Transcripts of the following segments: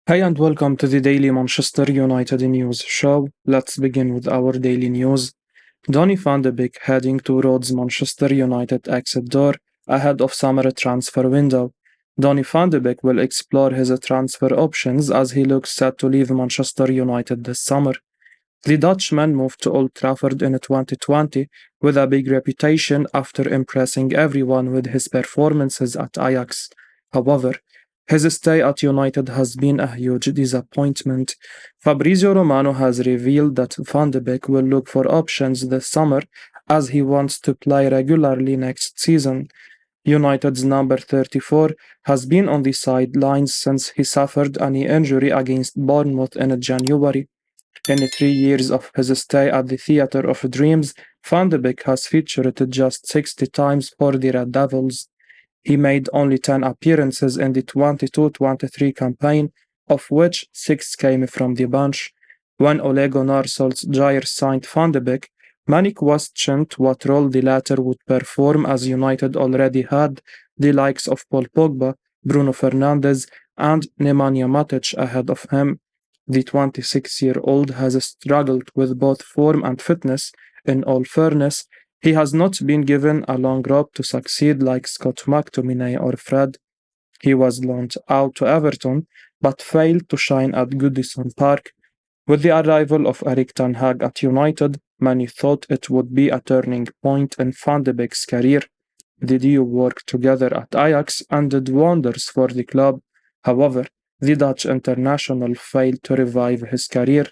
Hey and welcome to the Daily Manchester United News Show. Let's begin with our daily news. Donny Van De Beek heading towards Manchester United exit door ahead of summer transfer window. Donny Van De Beek will explore his transfer options as he looks set to leave Manchester United this summer. The Dutchman moved to Old Trafford in 2020 with a big reputation after impressing everyone with his performances at Ajax. However, his stay at United has been a huge disappointment. Fabrizio Romano has revealed that Van de Beek will look for options this summer as he wants to play regularly next season. United's number 34 has been on the sidelines since he suffered a knee injury against Bournemouth in January. In the 3 years of his stay at the Theatre of Dreams, Van de Beek has featured just 60 times for the Red Devils. He made only 10 appearances in the 22-23 campaign, of which 6 came from the bench. When Ole Gunnar Solskjaer signed Van de Beek, many questioned what role the latter would perform as United already had the likes of Paul Pogba, Bruno Fernandes, and Nemanja Matic ahead of him. The 26-year-old has struggled with both form and fitness. In all fairness, he has not been given a long rope to succeed like Scott McTominay or Fred. He was loaned out to Everton, but failed to shine at Goodison Park. With the arrival of Erik ten Hag at United, many thought it would be a turning point in Van de Beek's career. The duo worked together at Ajax and did wonders for the club. However, the Dutch international failed to revive his career.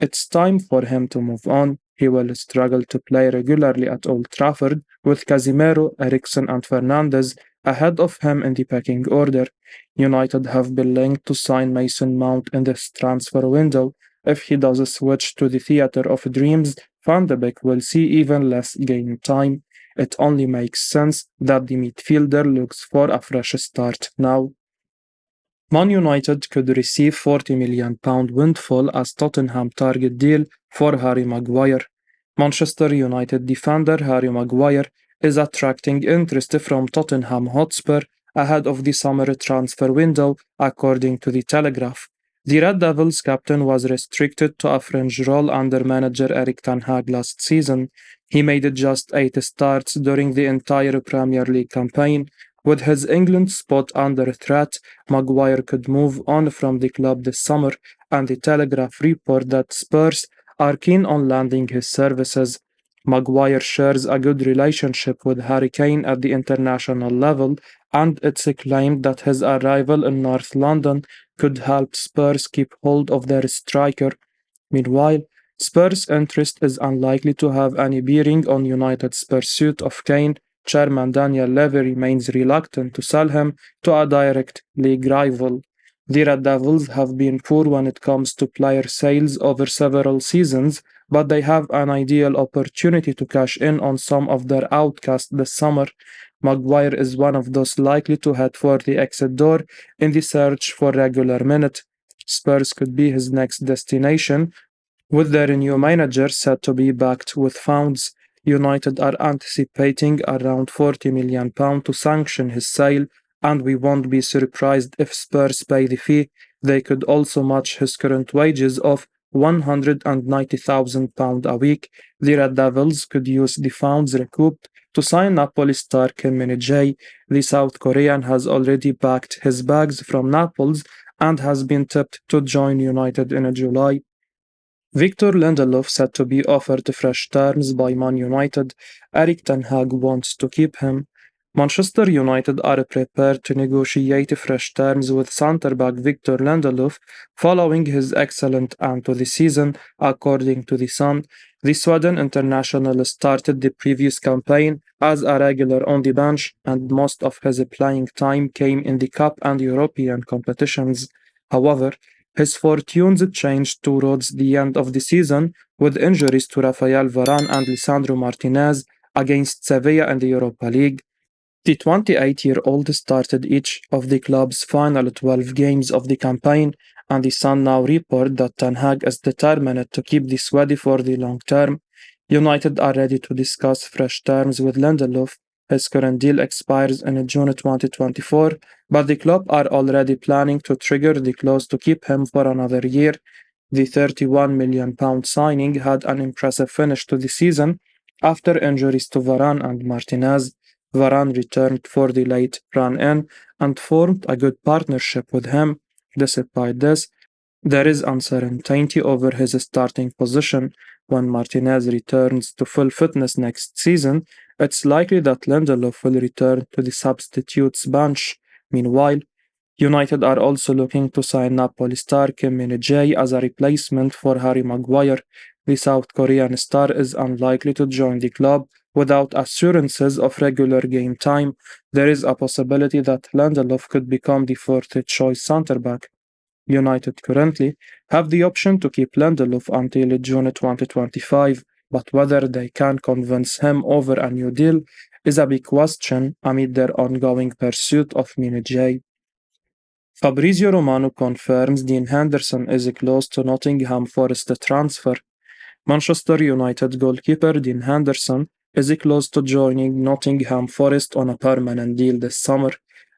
It's time for him to move on. He will struggle to play regularly at Old Trafford with Casemiro, Eriksen, and Fernandes ahead of him in the pecking order. United have been linked to sign Mason Mount in this transfer window. If he does switch to the Theatre of Dreams, Van de Beek will see even less game time. It only makes sense that the midfielder looks for a fresh start now. Man United could receive £40 million windfall as Tottenham target deal for Harry Maguire. Manchester United defender Harry Maguire is attracting interest from Tottenham Hotspur ahead of the summer transfer window, according to the Telegraph. The Red Devils captain was restricted to a fringe role under manager Erik ten Hag last season. He made just 8 starts during the entire Premier League campaign. With his England spot under threat, Maguire could move on from the club this summer, and the Telegraph report that Spurs are keen on landing his services. Maguire shares a good relationship with Harry Kane at the international level, and it's claimed that his arrival in North London could help Spurs keep hold of their striker. Meanwhile, Spurs' interest is unlikely to have any bearing on United's pursuit of Kane. Chairman Daniel Levy remains reluctant to sell him to a direct league rival. The Red Devils have been poor when it comes to player sales over several seasons, but they have an ideal opportunity to cash in on some of their outcasts this summer. Maguire is one of those likely to head for the exit door in the search for regular minutes. Spurs could be his next destination, with their new manager said to be backed with funds. United are anticipating around £40 million to sanction his sale, and we won't be surprised if Spurs pay the fee. They could also match his current wages of £190,000 a week. The Red Devils could use the funds recouped to sign Napoli star Kim Min-jae. The South Korean has already packed his bags from Naples and has been tipped to join United in July. Victor Lindelof said to be offered fresh terms by Man United. Erik ten Hag wants to keep him. Manchester United are prepared to negotiate fresh terms with centre-back Victor Lindelof following his excellent end to the season, according to The Sun. The Sweden international started the previous campaign as a regular on the bench, and most of his playing time came in the Cup and European competitions. However, his fortunes changed towards the end of the season with injuries to Rafael Varane and Lisandro Martinez against Sevilla in the Europa League. The 28-year-old started each of the club's final 12 games of the campaign, and the Sun now report that Ten Hag is determined to keep the Swede for the long term. United are ready to discuss fresh terms with Lindelof. His current deal expires in June 2024, but the club are already planning to trigger the clause to keep him for another year. The £31 million signing had an impressive finish to the season after injuries to Varane and Martinez. Varane returned for the late run-in and formed a good partnership with him. Despite this, there is uncertainty over his starting position. When Martinez returns to full fitness next season, it's likely that Lindelof will return to the substitutes bench. Meanwhile, United are also looking to sign Napoli star Kim Min-jae as a replacement for Harry Maguire. The South Korean star is unlikely to join the club without assurances of regular game time. There is a possibility that Lindelof could become the fourth choice centre back. United currently have the option to keep Lindelof until June 2025, but whether they can convince him over a new deal is a big question amid their ongoing pursuit of Min-jae. Fabrizio Romano confirms Dean Henderson is close to Nottingham Forest transfer. Manchester United goalkeeper Dean Henderson is close to joining Nottingham Forest on a permanent deal this summer.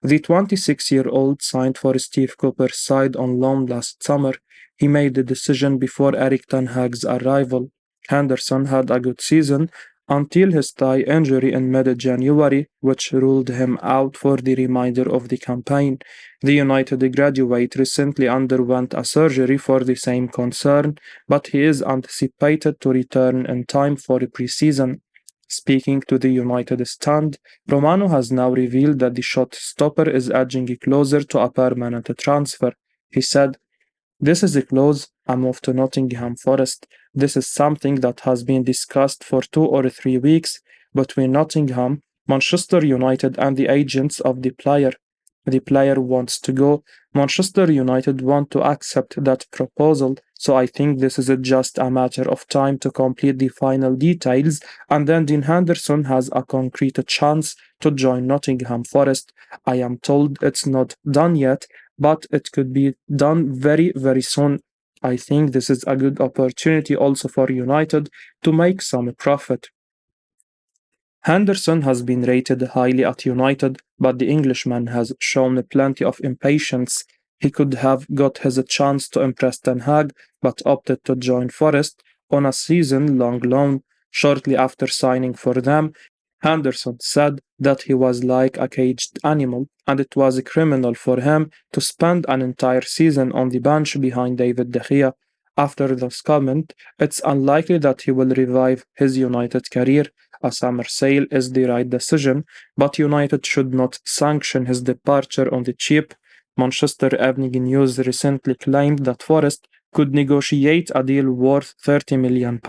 The 26-year-old signed for Steve Cooper's side on loan last summer. He made the decision before Erik Ten Hag's arrival. Henderson had a good season until his thigh injury in mid-January, which ruled him out for the remainder of the campaign. The United graduate recently underwent a surgery for the same concern, but he is anticipated to return in time for pre-season. Speaking to the United Stand, Romano has now revealed that the shot stopper is edging closer to a permanent transfer. He said, "This is close, a move to Nottingham Forest. This is something that has been discussed for 2 or 3 weeks between Nottingham, Manchester United and the agents of the player. The player wants to go. Manchester United want to accept that proposal, so I think this is just a matter of time to complete the final details, and then Dean Henderson has a concrete chance to join Nottingham Forest. I am told it's not done yet, but it could be done very, very soon. I think this is a good opportunity also for United to make some profit." Henderson has been rated highly at United, but the Englishman has shown plenty of impatience. He could have got his chance to impress Ten Hag, but opted to join Forest on a season-long loan. Shortly after signing for them, Henderson said that he was like a caged animal, and it was criminal for him to spend an entire season on the bench behind David De Gea. After this comment, it's unlikely that he will revive his United career. A summer sale is the right decision, but United should not sanction his departure on the cheap. Manchester Evening News recently claimed that Forest could negotiate a deal worth £30 million.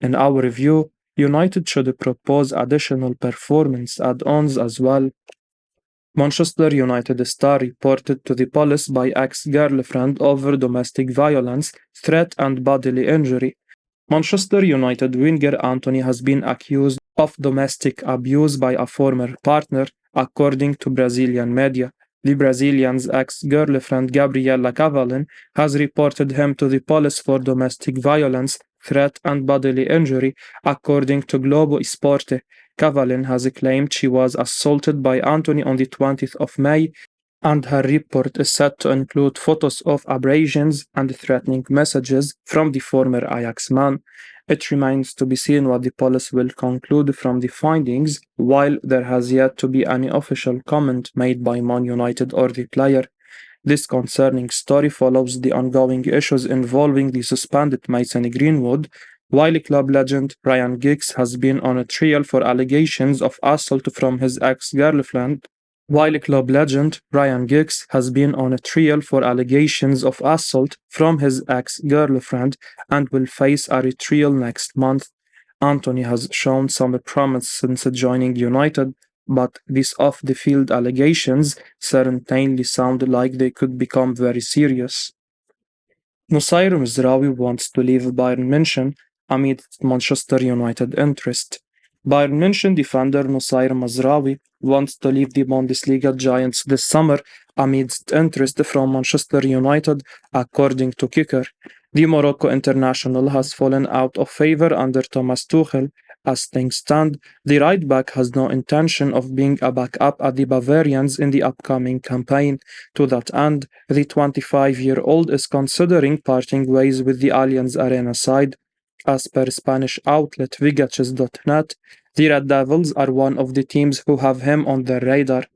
In our view, United should propose additional performance add-ons as well. Manchester United star reported to the police by ex-girlfriend over domestic violence, threat and bodily injury. Manchester United winger Anthony has been accused of domestic abuse by a former partner, according to Brazilian media. The Brazilian's ex-girlfriend Gabriela Cavallin has reported him to the police for domestic violence, threat and bodily injury, according to Globo Esporte. Cavallin has claimed she was assaulted by Anthony on the 20th of May, and her report is said to include photos of abrasions and threatening messages from the former Ajax man. It remains to be seen what the police will conclude from the findings, while there has yet to be any official comment made by Man United or the player. This concerning story follows the ongoing issues involving the suspended Mason Greenwood, while club legend Ryan Giggs has been on a trial for allegations of assault from his ex-girlfriend. While club legend Ryan Giggs has been on a trial for allegations of assault from his ex-girlfriend and will face a retrial next month. Anthony has shown some promise since joining United, but these off-the-field allegations certainly sound like they could become very serious. Nusayr Mizraoui wants to leave Bayern München amid Manchester United interest. Bayern München defender Nusayr Mazraoui wants to leave the Bundesliga giants this summer amidst interest from Manchester United, according to Kicker. The Morocco international has fallen out of favor under Thomas Tuchel, As things stand, the right back has no intention of being a backup at the Bavarians in the upcoming campaign. To that end, the 25-year-old is considering parting ways with the Allianz Arena side. As per Spanish outlet Vigaches.net, the Red Devils are one of the teams who have him on their radar.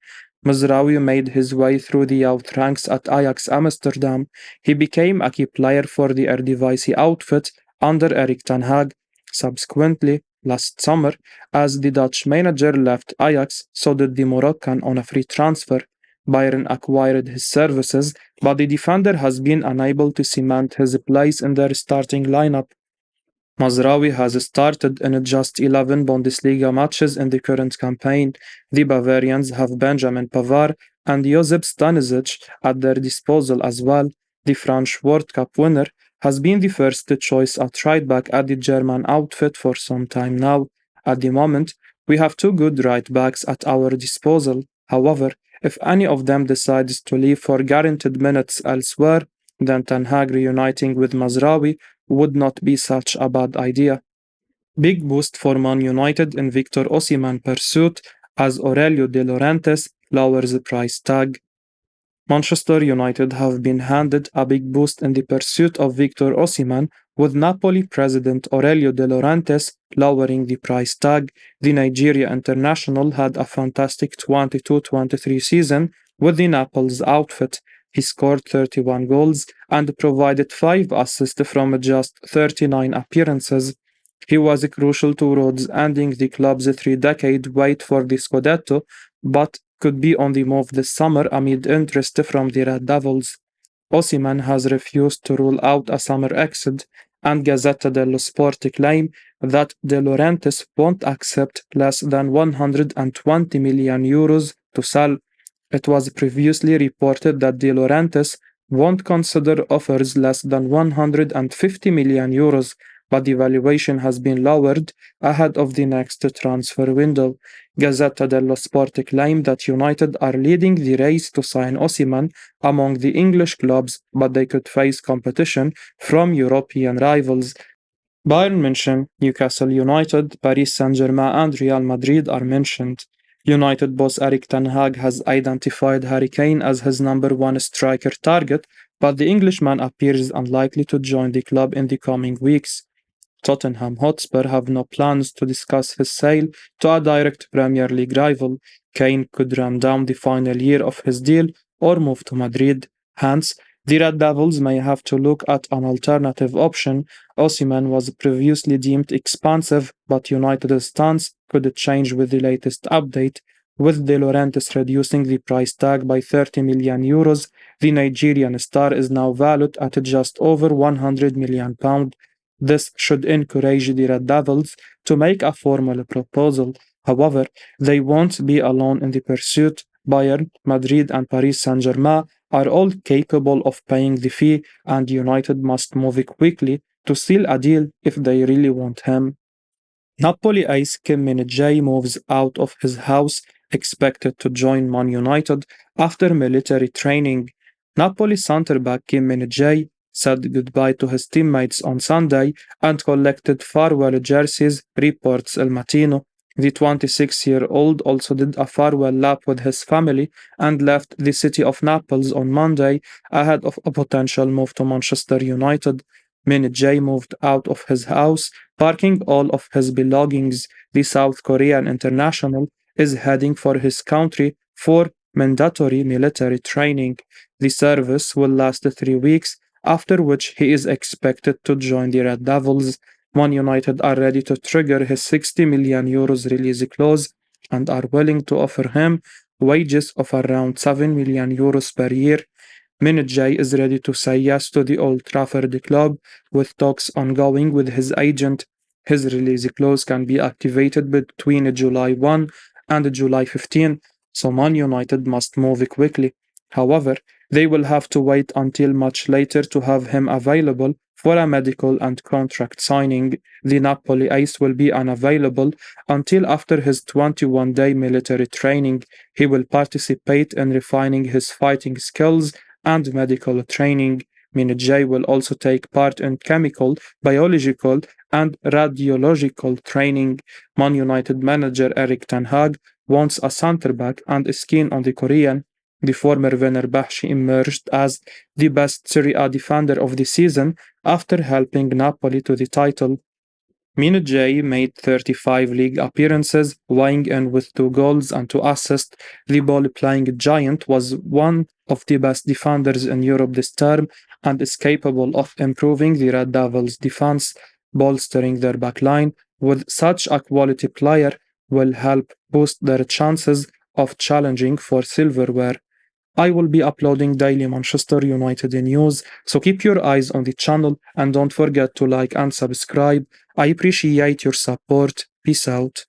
Mazraoui made his way through the youth ranks at Ajax Amsterdam. He became a key player for the Eredivisie outfit under Erik ten Hag. Subsequently, last summer, as the Dutch manager left Ajax, so did the Moroccan on a free transfer. Bayern acquired his services, but the defender has been unable to cement his place in their starting lineup. Mazraoui has started in just 11 Bundesliga matches in the current campaign. The Bavarians have Benjamin Pavard and Josip Stanisic at their disposal as well. The French World Cup winner has been the first choice at right back at the German outfit for some time now. At the moment, we have two good right backs at our disposal. However, if any of them decides to leave for guaranteed minutes elsewhere, then Ten Hag reuniting with Mazraoui would not be such a bad idea. Big boost for Man United in Victor Osimhen pursuit as Aurelio De Laurentiis lowers the price tag. Manchester United have been handed a big boost in the pursuit of Victor Osimhen, with Napoli president Aurelio De Laurentiis lowering the price tag. The Nigeria international had a fantastic 22-23 season with the Naples outfit. He scored 31 goals and provided 5 assists from just 39 appearances. He was crucial to Rhodes ending the club's 3-decade wait for the Scudetto, but could be on the move this summer amid interest from the Red Devils. Osimhen has refused to rule out a summer exit, and Gazzetta dello Sport claim that De Laurentiis won't accept less than €120 million to sell. It was previously reported that De Laurentiis won't consider offers less than €150 million, but the valuation has been lowered ahead of the next transfer window. Gazzetta dello Sport claimed that United are leading the race to sign Osimhen among the English clubs, but they could face competition from European rivals. Bayern München, Newcastle United, Paris Saint-Germain and Real Madrid are mentioned. United boss Erik ten Hag has identified Harry Kane as his number one striker target, but the Englishman appears unlikely to join the club in the coming weeks. Tottenham Hotspur have no plans to discuss his sale to a direct Premier League rival. Kane could run down the final year of his deal or move to Madrid. Hence, the Red Devils may have to look at an alternative option. Osimhen was previously deemed expensive, but United's stance could change with the latest update. With De Laurentiis reducing the price tag by €30 million, the Nigerian star is now valued at just over £100 million. This should encourage the Red Devils to make a formal proposal. However, they won't be alone in the pursuit. Bayern, Madrid, and Paris Saint-Germain are all capable of paying the fee, and United must move quickly to seal a deal if they really want him. Napoli ace Kim Min-jae moves out of his house, expected to join Man United after military training. Napoli centre-back Kim Min-jae said goodbye to his teammates on Sunday and collected farewell jerseys, reports El Mattino. The 26-year-old also did a farewell lap with his family and left the city of Naples on Monday ahead of a potential move to Manchester United. Min-jae moved out of his house, parking all of his belongings. The South Korean international is heading for his country for mandatory military training. The service will last 3 weeks, after which he is expected to join the Red Devils. Man United are ready to trigger his €60 million release clause and are willing to offer him wages of around €7 million per year. Min-jae is ready to say yes to the Old Trafford club, with talks ongoing with his agent. His release clause can be activated between July 1 and July 15, so Man United must move quickly. However, they will have to wait until much later to have him available for a medical and contract signing. The Napoli ace will be unavailable until after his 21-day military training. He will participate in refining his fighting skills and medical training. Minute J will also take part in chemical, biological, and radiological training. Man United manager Erik Ten Hag wants a centre back and is keen on the Korean. The former Fenerbahce emerged as the best Serie A defender of the season after helping Napoli to the title. Mina J made 35 league appearances, weighing in with 2 goals and 2 assists. The ball-playing giant was one of the best defenders in Europe this term and is capable of improving the Red Devils' defense, bolstering their backline. With such a quality player, will help boost their chances of challenging for silverware. I will be uploading daily Manchester United news, so keep your eyes on the channel and don't forget to like and subscribe. I appreciate your support. Peace out.